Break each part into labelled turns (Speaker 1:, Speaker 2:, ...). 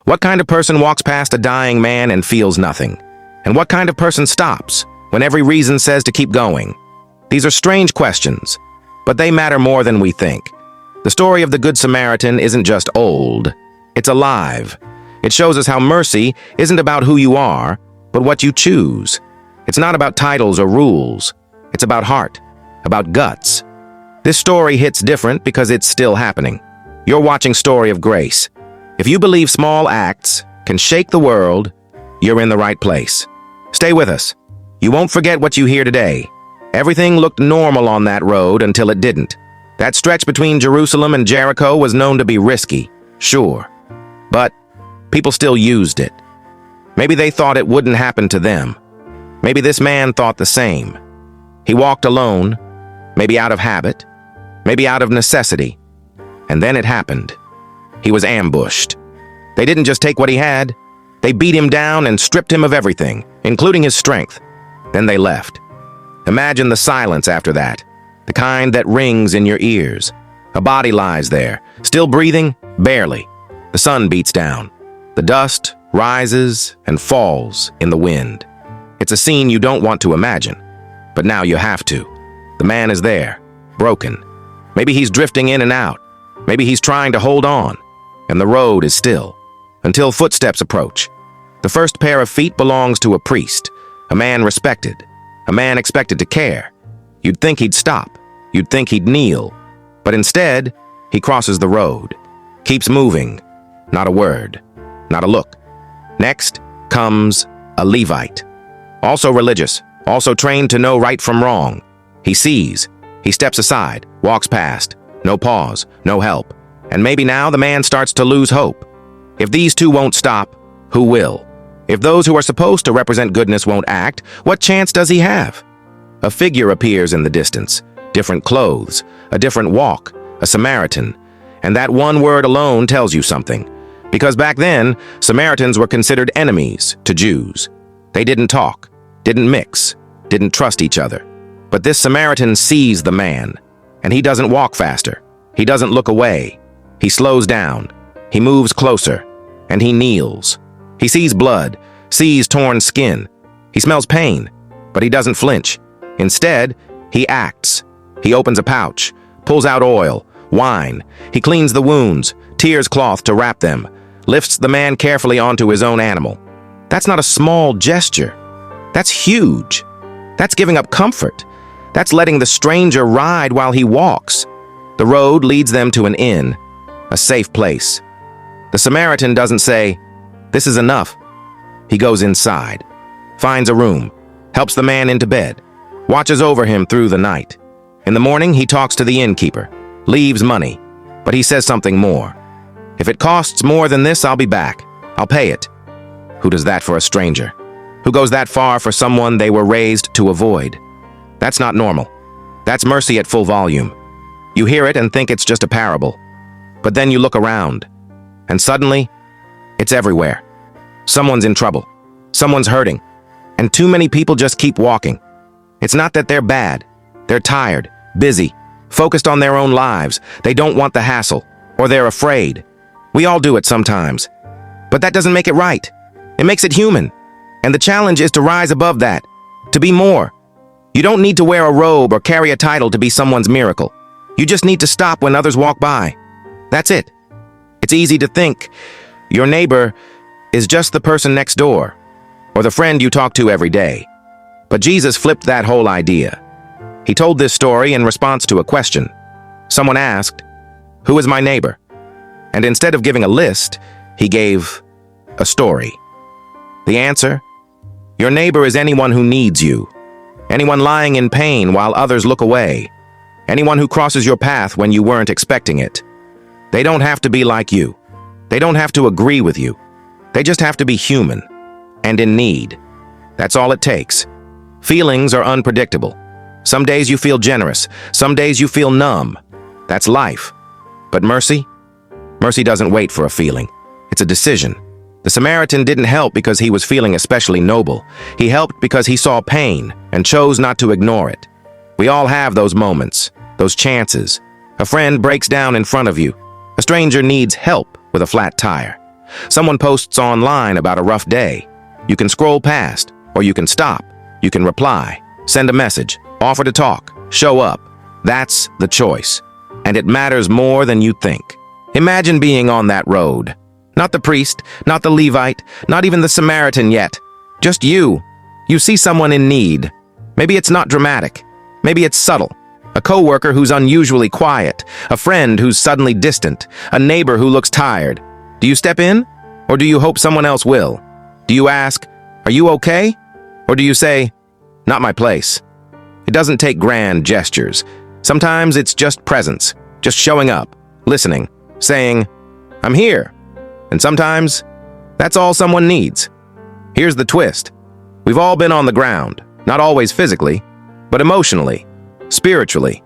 Speaker 1: What kind of person walks past a dying man and feels nothing? And what kind of person stops when every reason says to keep going? These are strange questions, but they matter more than we think. The story of the Good Samaritan isn't just old, it's alive. It shows us how mercy isn't about who you are, but what you choose. It's not about titles or rules. It's about heart, about guts. This story hits different because it's still happening. You're watching Story of Grace. If you believe small acts can shake the world, you're in the right place. Stay with us. You won't forget what you hear today. Everything looked normal on that road until it didn't. That stretch between Jerusalem and Jericho was known to be risky, sure. But people still used it. Maybe they thought it wouldn't happen to them. Maybe this man thought the same. He walked alone, maybe out of habit, maybe out of necessity. And then it happened. He was ambushed. They didn't just take what he had. They beat him down and stripped him of everything, including his strength. Then they left. Imagine the silence after that, the kind that rings in your ears. A body lies there, still breathing, barely. The sun beats down. The dust rises and falls in the wind. It's a scene you don't want to imagine, but now you have to. The man is there, broken. Maybe he's drifting in and out. Maybe he's trying to hold on. And the road is still, until footsteps approach. The first pair of feet belongs to a priest, a man respected, a man expected to care. You'd think he'd stop. You'd think he'd kneel. But instead, he crosses the road, keeps moving. Not a word, not a look. Next comes a Levite, also religious, also trained to know right from wrong. He sees, he steps aside, walks past. No pause, no help. And maybe now the man starts to lose hope. If these two won't stop, who will? If those who are supposed to represent goodness won't act, what chance does he have? A figure appears in the distance, different clothes, a different walk, a Samaritan. And that one word alone tells you something. Because back then, Samaritans were considered enemies to Jews. They didn't talk, didn't mix, didn't trust each other. But this Samaritan sees the man, and he doesn't walk faster. He doesn't look away. He slows down. He moves closer, and he kneels. He sees blood, sees torn skin. He smells pain, but he doesn't flinch. Instead, he acts. He opens a pouch, pulls out oil, wine. He cleans the wounds, tears cloth to wrap them, lifts the man carefully onto his own animal. That's not a small gesture. That's huge. That's giving up comfort. That's letting the stranger ride while he walks. The road leads them to an inn, a safe place. The Samaritan doesn't say, "This is enough." He goes inside, finds a room, helps the man into bed, watches over him through the night. In the morning, he talks to the innkeeper, leaves money, but he says something more. "If it costs more than this, I'll be back. I'll pay it." Who does that for a stranger? Who goes that far for someone they were raised to avoid? That's not normal. That's mercy at full volume. You hear it and think it's just a parable. But then you look around, and suddenly, it's everywhere. Someone's in trouble. Someone's hurting. And too many people just keep walking. It's not that they're bad. They're tired, busy, focused on their own lives. They don't want the hassle, or they're afraid. We all do it sometimes. But that doesn't make it right. It makes it human. And the challenge is to rise above that, to be more. You don't need to wear a robe or carry a title to be someone's miracle. You just need to stop when others walk by. That's it. It's easy to think your neighbor is just the person next door, or the friend you talk to every day. But Jesus flipped that whole idea. He told this story in response to a question. Someone asked, "Who is my neighbor?" And instead of giving a list, he gave a story. The answer? Your neighbor is anyone who needs you. Anyone lying in pain while others look away. Anyone who crosses your path when you weren't expecting it. They don't have to be like you. They don't have to agree with you. They just have to be human and in need. That's all it takes. Feelings are unpredictable. Some days you feel generous. Some days you feel numb. That's life. But mercy? Mercy doesn't wait for a feeling. It's a decision. The Samaritan didn't help because he was feeling especially noble. He helped because he saw pain and chose not to ignore it. We all have those moments, those chances. A friend breaks down in front of you. A stranger needs help with a flat tire. Someone posts online about a rough day. You can scroll past, or you can stop. You can reply, send a message, offer to talk, show up. That's the choice. And it matters more than you think. Imagine being on that road. Not the priest, not the Levite, not even the Samaritan yet. Just you. You see someone in need. Maybe it's not dramatic. Maybe it's subtle. A coworker who's unusually quiet, a friend who's suddenly distant, a neighbor who looks tired. Do you step in? Or do you hope someone else will? Do you ask, "Are you okay?" Or do you say, "Not my place"? It doesn't take grand gestures. Sometimes it's just presence, just showing up, listening, saying, "I'm here." And sometimes that's all someone needs. Here's the twist. We've all been on the ground, not always physically, but emotionally, spiritually.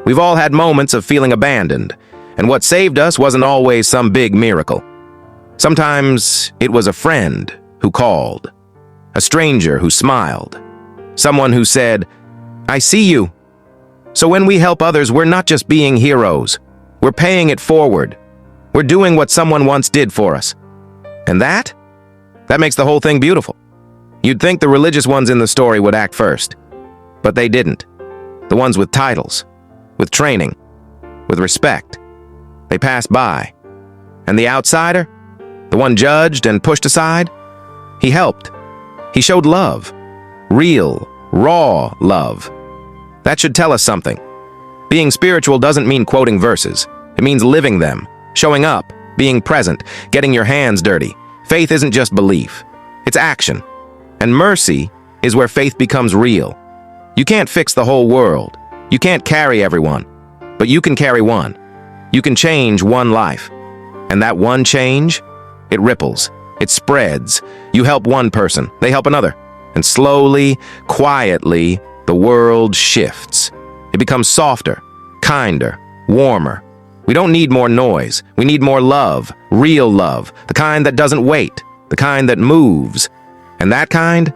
Speaker 1: We've all had moments of feeling abandoned, and what saved us wasn't always some big miracle. Sometimes it was a friend who called, a stranger who smiled, someone who said, "I see you." So when we help others, we're not just being heroes. We're paying it forward. We're doing what someone once did for us. And that makes the whole thing beautiful. You'd think the religious ones in the story would act first, but they didn't. The ones with titles, with training, with respect, they passed by. And the outsider, the one judged and pushed aside, he helped. He showed love. Real, raw love. That should tell us something. Being spiritual doesn't mean quoting verses. It means living them, showing up, being present, getting your hands dirty. Faith isn't just belief. It's action. And mercy is where faith becomes real. You can't fix the whole world. You can't carry everyone. But you can carry one. You can change one life. And that one change, it ripples. It spreads. You help one person, they help another. And slowly, quietly, the world shifts. It becomes softer, kinder, warmer. We don't need more noise. We need more love, real love, the kind that doesn't wait, the kind that moves. And that kind,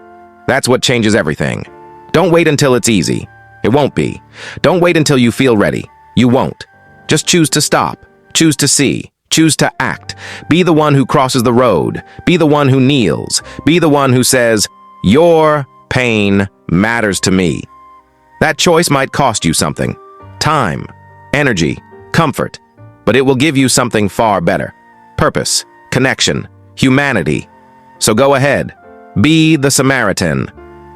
Speaker 1: that's what changes everything. Don't wait until it's easy. It won't be. Don't wait until you feel ready. You won't. Just choose to stop. Choose to see. Choose to act. Be the one who crosses the road. Be the one who kneels. Be the one who says, "Your pain matters to me." That choice might cost you something. Time, energy, comfort. But it will give you something far better. Purpose, connection, humanity. So go ahead. Be the Samaritan.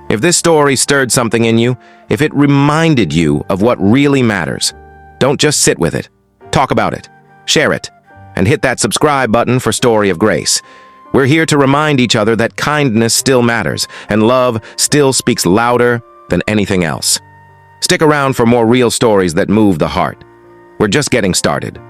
Speaker 1: If this story stirred something in you, if it reminded you of what really matters, don't just sit with it. Talk about it. Share it. And hit that subscribe button for Story of Grace. We're here to remind each other that kindness still matters, and love still speaks louder than anything else. Stick around for more real stories that move the heart. We're just getting started.